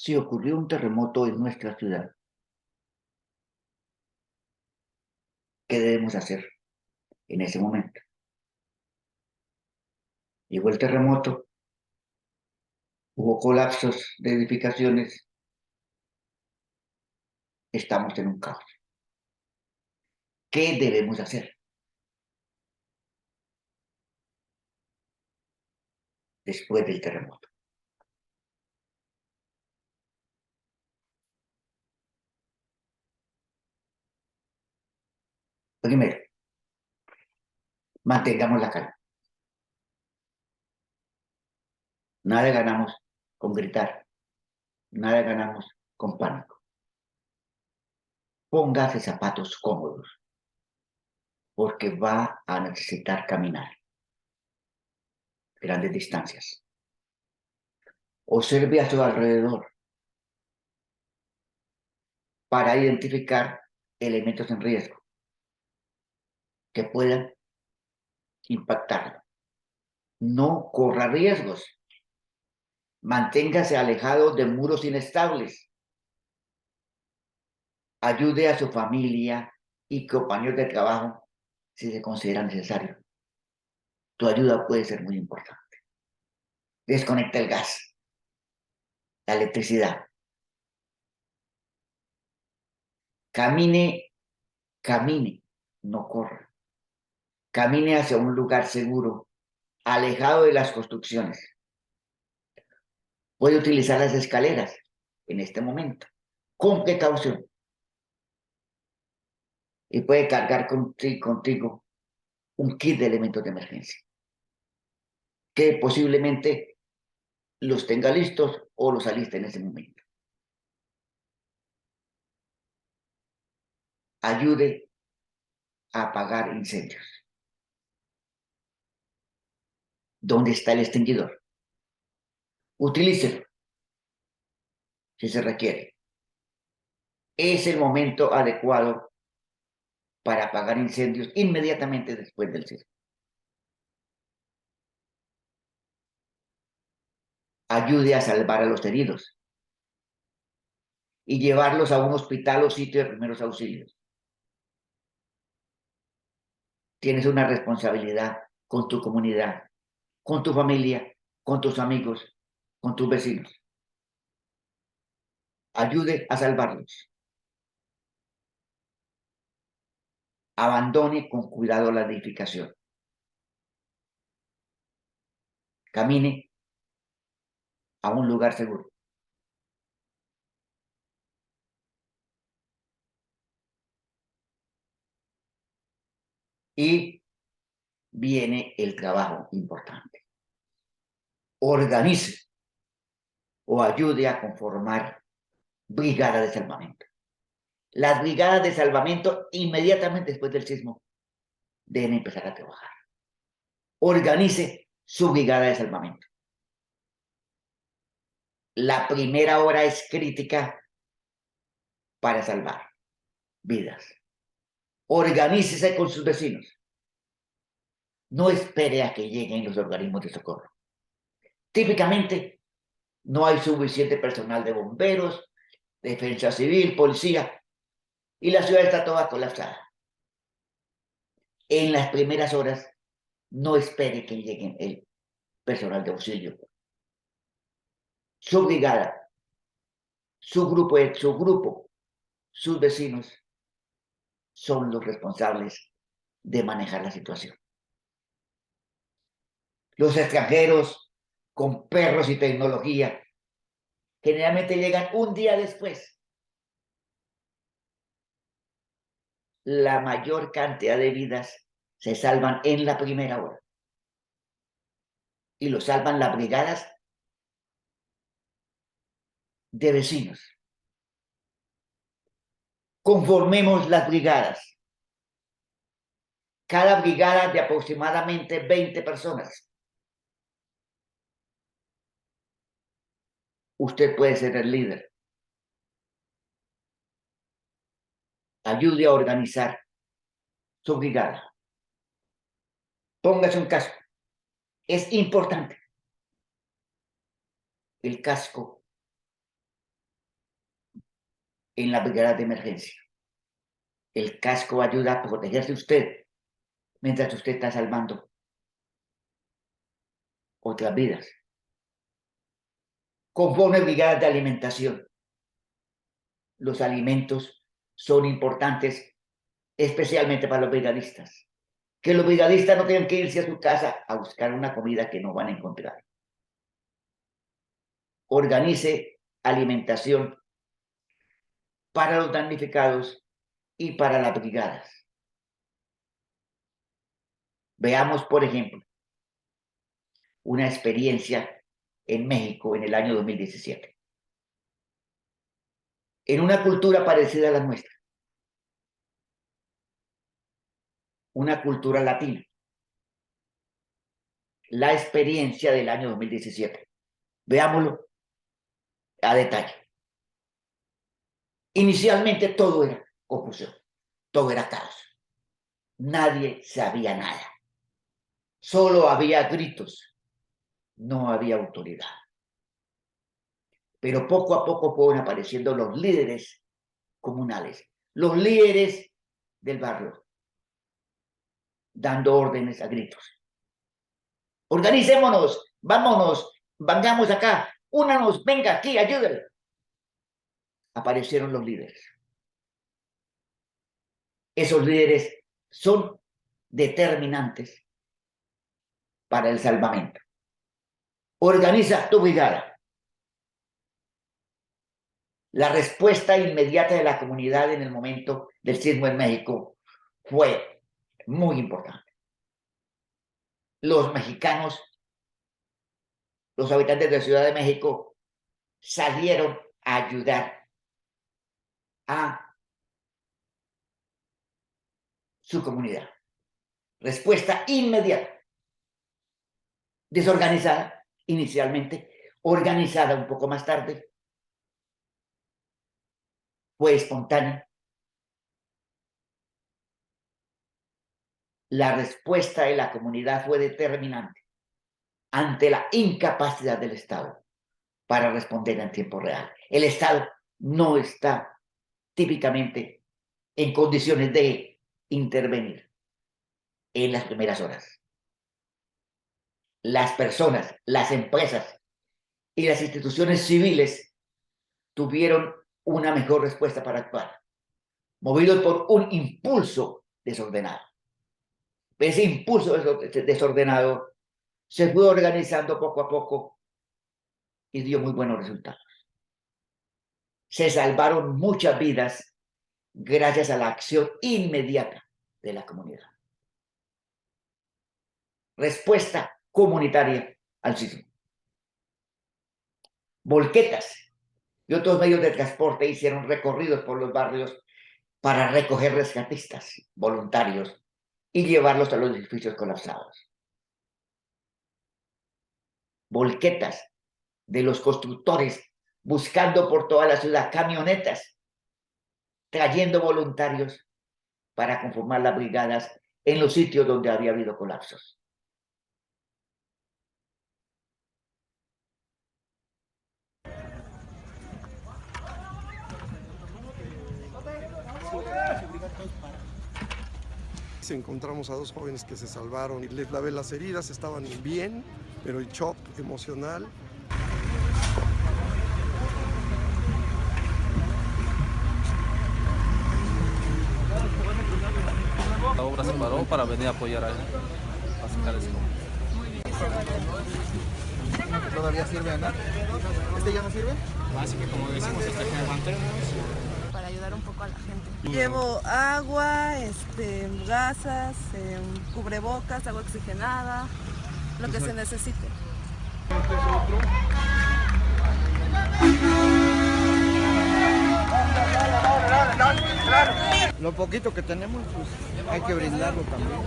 si ocurrió un terremoto en nuestra ciudad, ¿qué debemos hacer en ese momento? Llegó el terremoto, hubo colapsos de edificaciones, estamos en un caos. ¿Qué debemos hacer después del terremoto? Primero, mantengamos la calma. Nada ganamos con gritar, nada ganamos con pánico. Póngase zapatos cómodos, porque va a necesitar caminar grandes distancias. Observe a su alrededor para identificar elementos en riesgo que puedan impactarlo. No corra riesgos. Manténgase alejado de muros inestables. Ayude a su familia y compañeros de trabajo si se considera necesario. Tu ayuda puede ser muy importante. Desconecta el gas, la electricidad. Camine, no corra. Camine hacia un lugar seguro, alejado de las construcciones. Puede utilizar las escaleras en este momento, con precaución. Y puede cargar contigo un kit de elementos de emergencia, que posiblemente los tenga listos o los aliste en ese momento. Ayude a apagar incendios. ¿Dónde está el extinguidor? Utilícelo si se requiere. Es el momento adecuado para apagar incendios inmediatamente después del sismo. Ayude a salvar a los heridos y llevarlos a un hospital o sitio de primeros auxilios. Tienes una responsabilidad con tu comunidad, con tu familia, con tus amigos, con tus vecinos. Ayude a salvarlos. Abandone con cuidado la edificación. Camine a un lugar seguro. Y viene el trabajo importante. Organice o ayude a conformar brigadas de salvamento. Las brigadas de salvamento inmediatamente después del sismo deben empezar a trabajar. Organice su brigada de salvamento. La primera hora es crítica para salvar vidas. Organícese con sus vecinos. No espere a que lleguen los organismos de socorro. Típicamente, no hay suficiente personal de bomberos, defensa civil, policía, y la ciudad está toda colapsada. En las primeras horas, no espere que lleguen el personal de auxilio. Su brigada, su grupo, sus vecinos son los responsables de manejar la situación. Los extranjeros con perros y tecnología generalmente llegan un día después. La mayor cantidad de vidas se salvan en la primera hora. Y lo salvan las brigadas de vecinos. Conformemos las brigadas. Cada brigada de aproximadamente 20 personas. Usted puede ser el líder. Ayude a organizar su brigada. Póngase un casco. Es importante. El casco en las brigadas de emergencia. El casco ayuda a protegerse usted mientras usted está salvando otras vidas. Compone brigadas de alimentación. Los alimentos son importantes, especialmente para los brigadistas. Que los brigadistas no tengan que irse a su casa a buscar una comida que no van a encontrar. Organice alimentación para los damnificados y para las brigadas. Veamos, por ejemplo, una experiencia en México en el año 2017. En una cultura parecida a la nuestra, una cultura latina, la experiencia del año 2017. Veámoslo a detalle. Inicialmente todo era confusión, todo era caos. Nadie sabía nada. Solo había gritos, no había autoridad. Pero poco a poco fueron apareciendo los líderes comunales, los líderes del barrio, dando órdenes a gritos. Organicémonos, vámonos, vengamos acá, únanos, venga aquí, ayúdenme. Aparecieron los líderes. Esos líderes son determinantes para el salvamento. Organiza tu brigada. La respuesta inmediata de la comunidad en el momento del sismo en México fue muy importante. Los mexicanos, los habitantes de la Ciudad de México, salieron a ayudar a su comunidad. Respuesta inmediata. Desorganizada inicialmente, organizada un poco más tarde, fue espontánea. La respuesta de la comunidad fue determinante ante la incapacidad del Estado para responder en tiempo real. El Estado no está típicamente en condiciones de intervenir en las primeras horas. Las personas, las empresas y las instituciones civiles tuvieron una mejor respuesta para actuar, movidos por un impulso desordenado. Ese impulso desordenado se fue organizando poco a poco y dio muy buenos resultados. Se salvaron muchas vidas gracias a la acción inmediata de la comunidad. Respuesta comunitaria al sismo. Volquetas y otros medios de transporte hicieron recorridos por los barrios para recoger rescatistas voluntarios y llevarlos a los edificios colapsados. Volquetas de los constructores buscando por toda la ciudad camionetas, trayendo voluntarios para conformar las brigadas en los sitios donde había habido colapsos. Encontramos a dos jóvenes que se salvaron y les lavé las heridas, estaban bien, pero el shock emocional. La obra se paró para venir a apoyar a sacar eso. Todavía sirve, ¿no? ¿Este ya no sirve? Así que como decimos, hasta que aguantemos. Para ayudar un poco a la gente. Llevo agua, gasas, cubrebocas, agua oxigenada, lo que se necesite. Lo poquito que tenemos, pues hay que brindarlo también.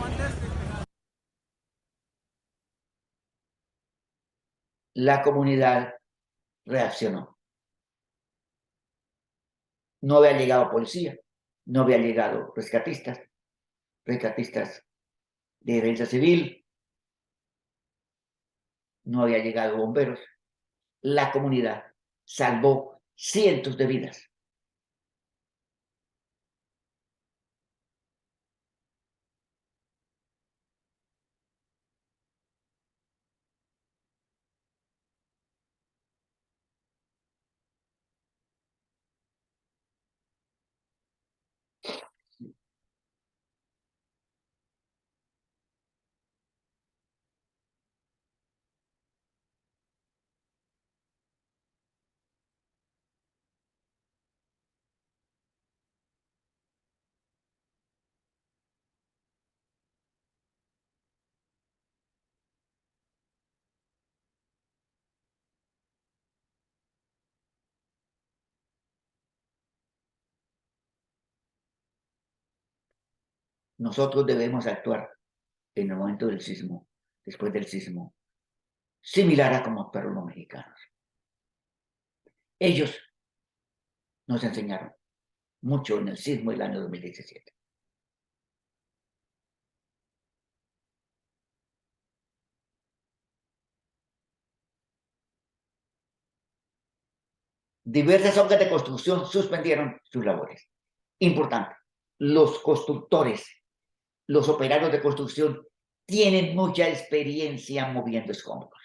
La comunidad reaccionó. No había llegado policía, no había llegado rescatistas de defensa civil, no había llegado bomberos. La comunidad salvó cientos de vidas nosotros debemos actuar en el momento del sismo, después del sismo, similar a como actuaron los mexicanos. Ellos nos enseñaron mucho en el sismo del año 2017. Diversas obras de construcción suspendieron sus labores. Importante, los constructores, los operarios de construcción tienen mucha experiencia moviendo escombros.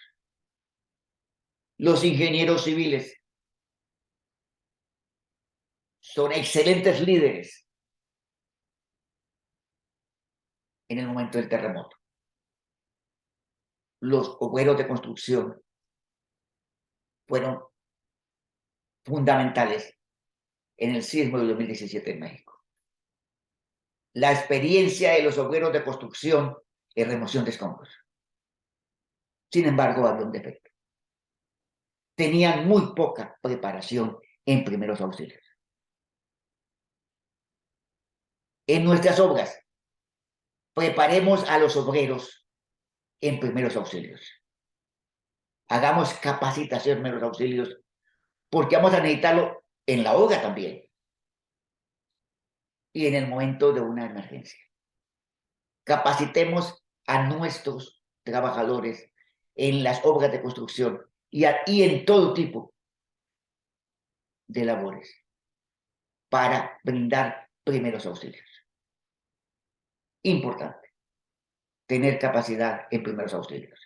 Los ingenieros civiles son excelentes líderes en el momento del terremoto. Los obreros de construcción fueron fundamentales en el sismo de 2017 en México. La experiencia de los obreros de construcción en remoción de escombros. Sin embargo, había un defecto. Tenían muy poca preparación en primeros auxilios. En nuestras obras, preparemos a los obreros en primeros auxilios. Hagamos capacitación en primeros auxilios, porque vamos a necesitarlo en la obra también y en el momento de una emergencia. Capacitemos a nuestros trabajadores en las obras de construcción y en todo tipo de labores para brindar primeros auxilios. Importante, tener capacidad en primeros auxilios.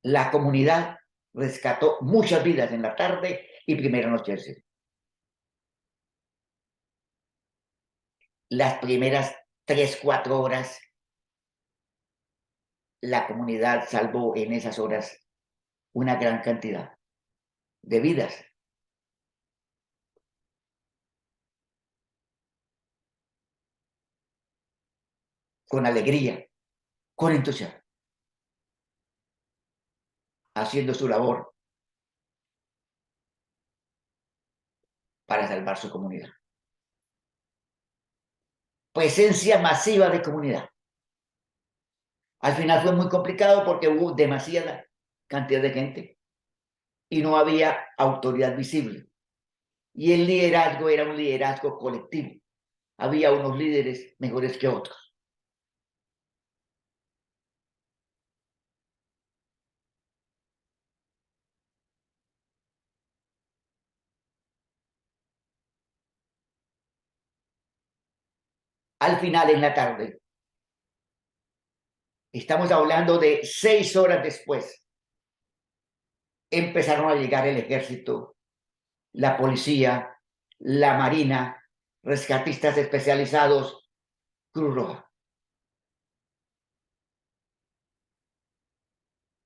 La comunidad rescató muchas vidas en la tarde y primera noche del sismo. Las primeras 3, 4 horas, la comunidad salvó en esas horas una gran cantidad de vidas. Con alegría, con entusiasmo, haciendo su labor para salvar su comunidad. Presencia masiva de comunidad. Al final fue muy complicado porque hubo demasiada cantidad de gente y no había autoridad visible. Y el liderazgo era un liderazgo colectivo. Había unos líderes mejores que otros. Al final, en la tarde, estamos hablando de 6 horas después, empezaron a llegar el ejército, la policía, la marina, rescatistas especializados, Cruz Roja.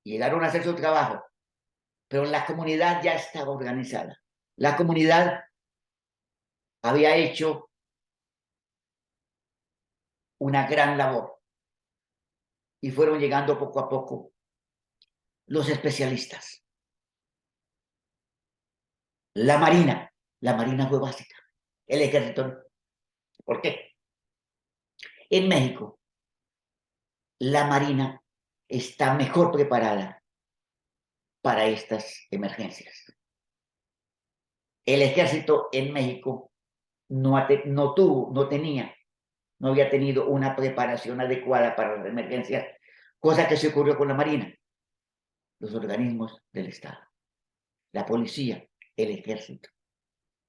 Llegaron a hacer su trabajo, pero la comunidad ya estaba organizada. La comunidad había hecho una gran labor y fueron llegando poco a poco los especialistas. La marina fue básica, el ejército no. ¿Por qué? En México, la marina está mejor preparada para estas emergencias. El ejército en México no había tenido una preparación adecuada para las emergencias, cosa que se ocurrió con la marina. Los organismos del Estado, la policía, el ejército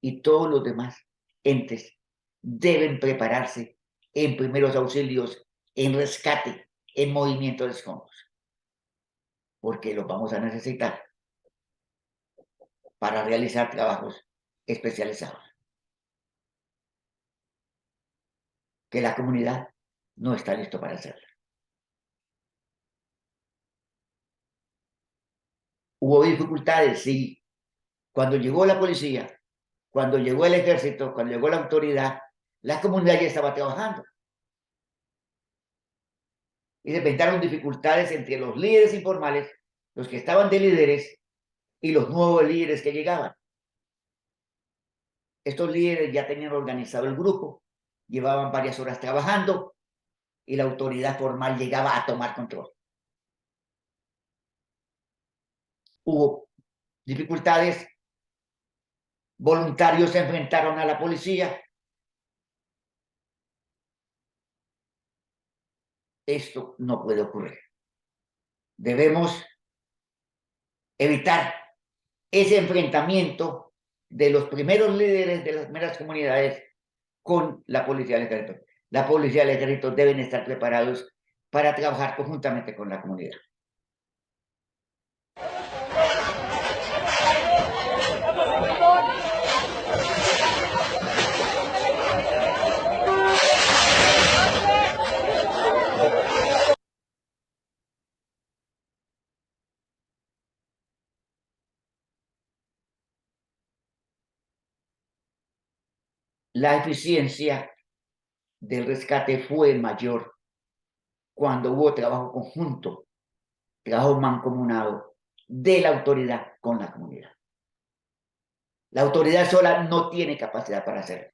y todos los demás entes deben prepararse en primeros auxilios, en rescate, en movimiento de escombros, porque los vamos a necesitar para realizar trabajos especializados. Que la comunidad no está listo para hacerlo. Hubo dificultades, sí. Cuando llegó la policía, cuando llegó el ejército, cuando llegó la autoridad, la comunidad ya estaba trabajando. Y se presentaron dificultades entre los líderes informales, los que estaban de líderes, y los nuevos líderes que llegaban. Estos líderes ya tenían organizado el grupo, llevaban varias horas trabajando y la autoridad formal llegaba a tomar control. Hubo dificultades, voluntarios se enfrentaron a la policía. Esto no puede ocurrir. Debemos evitar ese enfrentamiento de los primeros líderes de las primeras comunidades con la policía del ejército. La policía del ejército deben estar preparados para trabajar conjuntamente con la comunidad. La eficiencia del rescate fue mayor cuando hubo trabajo conjunto, trabajo mancomunado de la autoridad con la comunidad. La autoridad sola no tiene capacidad para hacerlo.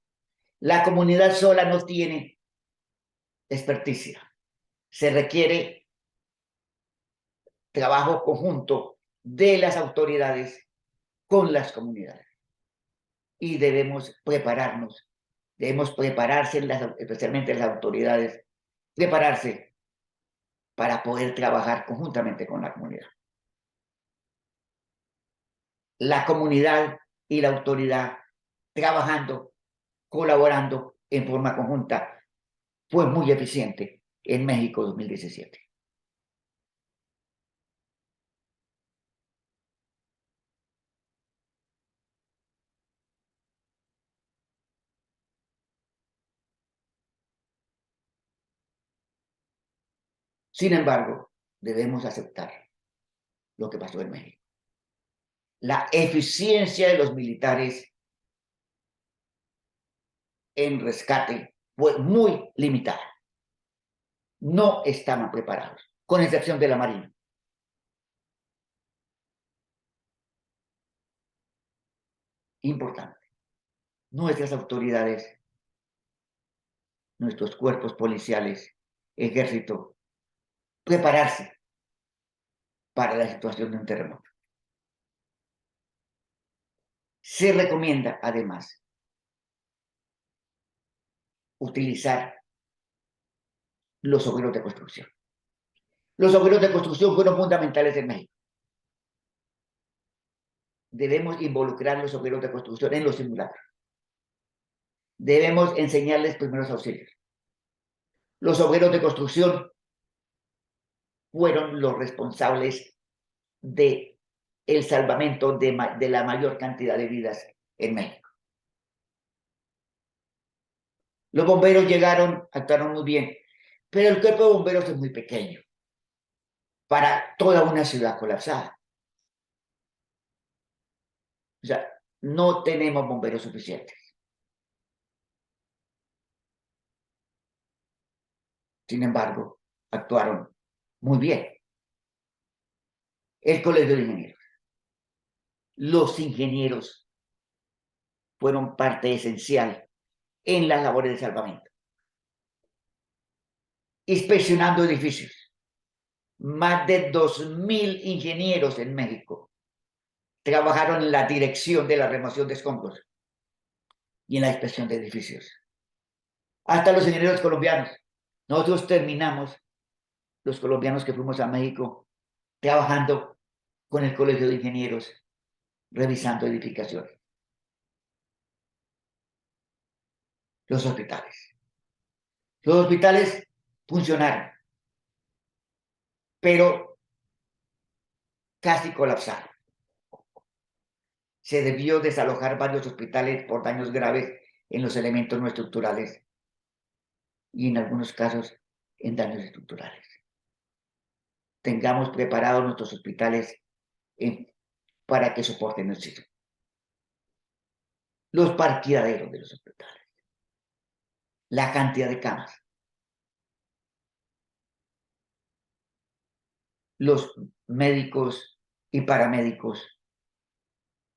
La comunidad sola no tiene experticia. Se requiere trabajo conjunto de las autoridades con las comunidades. Y debemos prepararnos, debemos prepararse, especialmente las autoridades, prepararse para poder trabajar conjuntamente con la comunidad. La comunidad y la autoridad trabajando, colaborando en forma conjunta, fue muy eficiente en México 2017. Sin embargo, debemos aceptar lo que pasó en México. La eficiencia de los militares en rescate fue muy limitada. No estaban preparados, con excepción de la Marina. Importante. Nuestras autoridades, nuestros cuerpos policiales, ejército, prepararse para la situación de un terremoto. Se recomienda, además, utilizar los obreros de construcción. Los obreros de construcción fueron fundamentales en México. Debemos involucrar a los obreros de construcción en los simulacros. Debemos enseñarles primeros auxilios. Los obreros de construcción fueron los responsables de el salvamento de la mayor cantidad de vidas en México. Los bomberos llegaron, actuaron muy bien, pero el cuerpo de bomberos es muy pequeño para toda una ciudad colapsada. O sea, no tenemos bomberos suficientes. Sin embargo, actuaron muy bien. El Colegio de Ingenieros. Los ingenieros fueron parte esencial en las labores de salvamento. Inspeccionando edificios. Más de 2.000 ingenieros en México trabajaron en la dirección de la remoción de escombros y en la inspección de edificios. Hasta los ingenieros colombianos. Nosotros terminamos, los colombianos que fuimos a México, trabajando con el Colegio de Ingenieros, revisando edificaciones. Los hospitales. Los hospitales funcionaron, pero casi colapsaron. Se debió desalojar varios hospitales por daños graves en los elementos no estructurales y en algunos casos en daños estructurales. Tengamos preparados nuestros hospitales para que soporten el sismo. Los parqueaderos de los hospitales. La cantidad de camas. Los médicos y paramédicos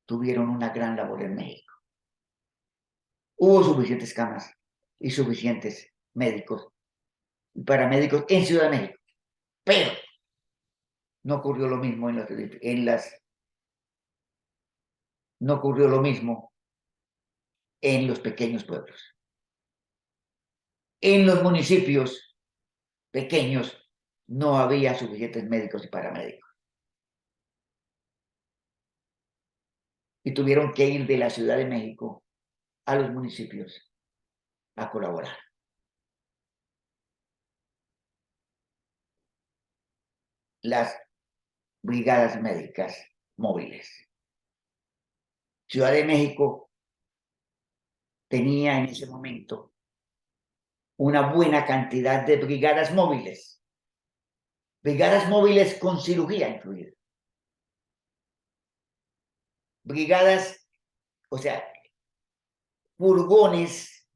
tuvieron una gran labor en México. Hubo suficientes camas, y suficientes médicos y paramédicos en Ciudad de México. Pero no ocurrió lo mismo no ocurrió lo mismo en los pequeños pueblos. En los municipios pequeños no había suficientes médicos y paramédicos. Y tuvieron que ir de la Ciudad de México a los municipios a colaborar. Las brigadas médicas móviles. Ciudad de México tenía en ese momento una buena cantidad de brigadas móviles con cirugía incluida. Brigadas, o sea, furgones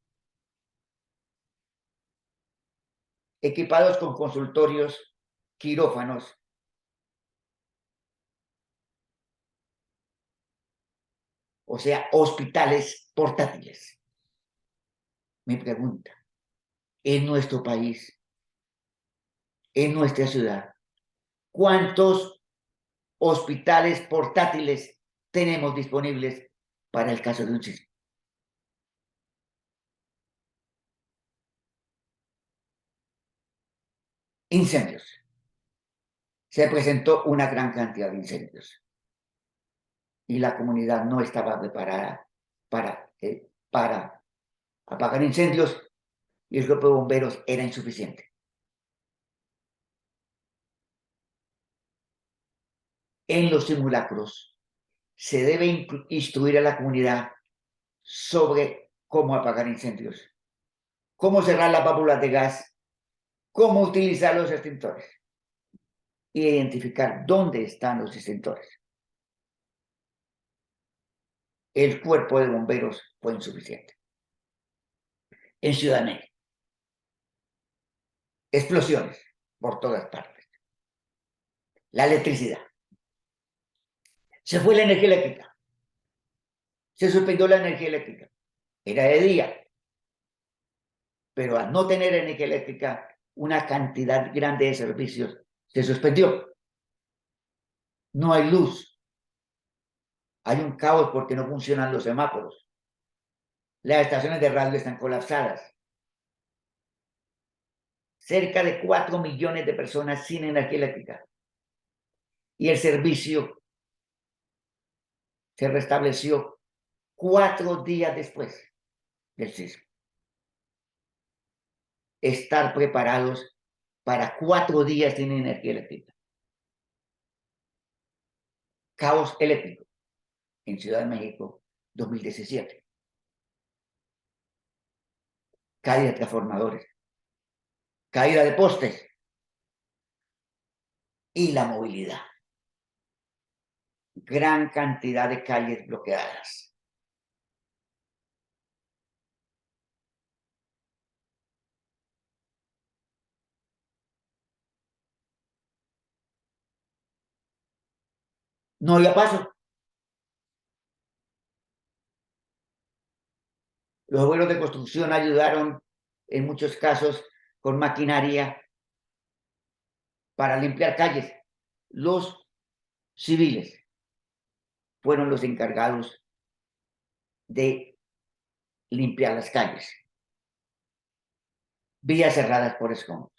equipados con consultorios, quirófanos, o sea, hospitales portátiles. Mi pregunta, en nuestro país, en nuestra ciudad, ¿cuántos hospitales portátiles tenemos disponibles para el caso de un sismo? Incendios. Se presentó una gran cantidad de incendios y la comunidad no estaba preparada para apagar incendios y el grupo de bomberos era insuficiente. En los simulacros se debe instruir a la comunidad sobre cómo apagar incendios, cómo cerrar las válvulas de gas, cómo utilizar los extintores y identificar dónde están los extintores. El cuerpo de bomberos fue insuficiente. En Ciudad de México, explosiones por todas partes. La electricidad. Se fue la energía eléctrica. Se suspendió la energía eléctrica. Era de día. Pero al no tener energía eléctrica, una cantidad grande de servicios se suspendió. No hay luz. Hay un caos porque no funcionan los semáforos. Las estaciones de radio están colapsadas. Cerca de 4 millones de personas sin energía eléctrica. Y el servicio se restableció 4 días después del sismo. Estar preparados para 4 días sin energía eléctrica. Caos eléctrico en Ciudad de México, 2017. Caída de transformadores, caída de postes y la movilidad. Gran cantidad de calles bloqueadas. No había paso. Los obreros de construcción ayudaron en muchos casos con maquinaria para limpiar calles. Los civiles fueron los encargados de limpiar las calles. Vías cerradas por escombros.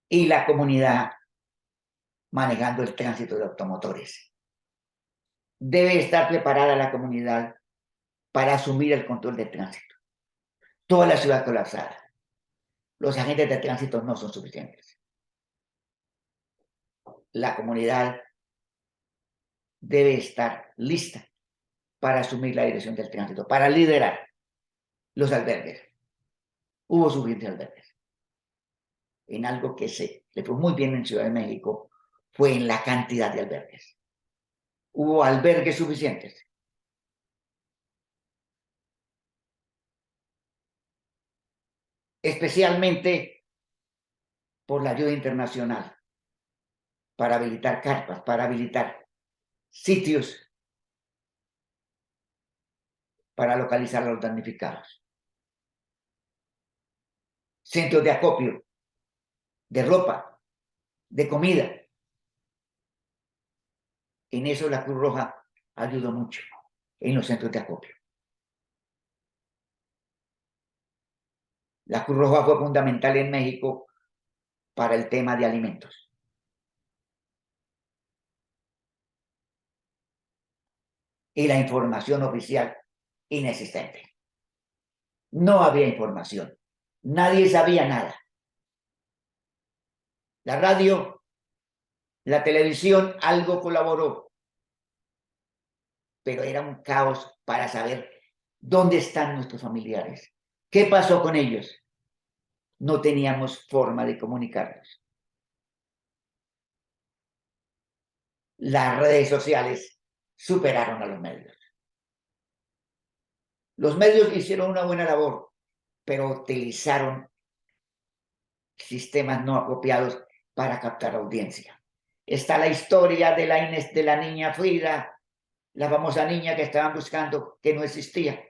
Y la comunidad manejando el tránsito de automotores. Debe estar preparada la comunidad para asumir el control del tránsito. Toda la ciudad colapsada. Los agentes de tránsito no son suficientes. La comunidad debe estar lista para asumir la dirección del tránsito, para liderar los albergues. Hubo suficientes albergues. En algo que le fue muy bien en Ciudad de México fue en la cantidad de albergues. Hubo albergues suficientes. Especialmente por la ayuda internacional para habilitar carpas, para habilitar sitios para localizar a los damnificados. Centros de acopio, de ropa, de comida. En eso la Cruz Roja ayudó mucho, en los centros de acopio. La Cruz Roja fue fundamental en México para el tema de alimentos. Y la información oficial inexistente. No había información. Nadie sabía nada. La radio, la televisión, algo colaboró, pero era un caos para saber dónde están nuestros familiares. ¿Qué pasó con ellos? No teníamos forma de comunicarnos. Las redes sociales superaron a los medios. Los medios hicieron una buena labor, pero utilizaron sistemas no apropiados para captar audiencia. Está la historia de la niña Frida, la famosa niña que estaban buscando, que no existía,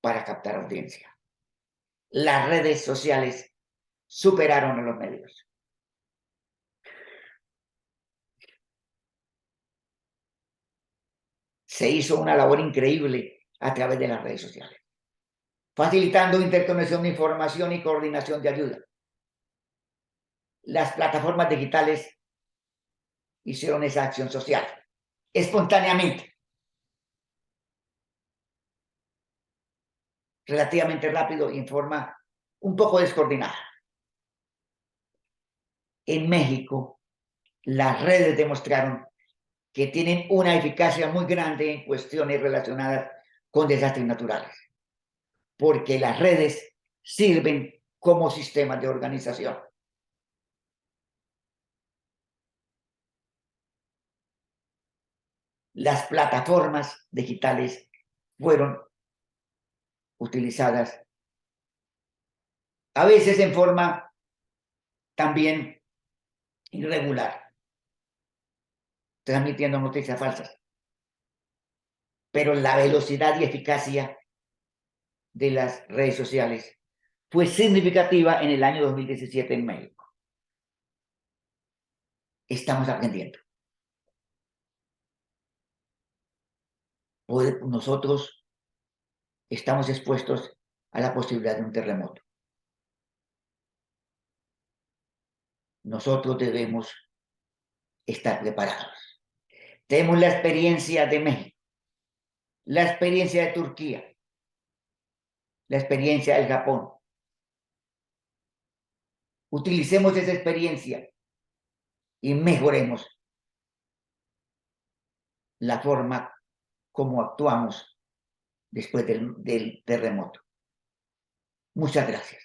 para captar audiencia. Las redes sociales superaron a los medios. Se hizo una labor increíble a través de las redes sociales, facilitando interconexión de información y coordinación de ayuda. Las plataformas digitales hicieron esa acción social espontáneamente, relativamente rápido y en forma un poco descoordinada. En México, las redes demostraron que tienen una eficacia muy grande en cuestiones relacionadas con desastres naturales, porque las redes sirven como sistemas de organización. Las plataformas digitales fueron utilizadas a veces en forma también irregular, transmitiendo noticias falsas. Pero la velocidad y eficacia de las redes sociales fue significativa en el año 2017 en México. Estamos aprendiendo. Nosotros estamos expuestos a la posibilidad de un terremoto. Nosotros debemos estar preparados. Tenemos la experiencia de México, la experiencia de Turquía, la experiencia del Japón. Utilicemos esa experiencia y mejoremos la forma como actuamos después del terremoto. Muchas gracias.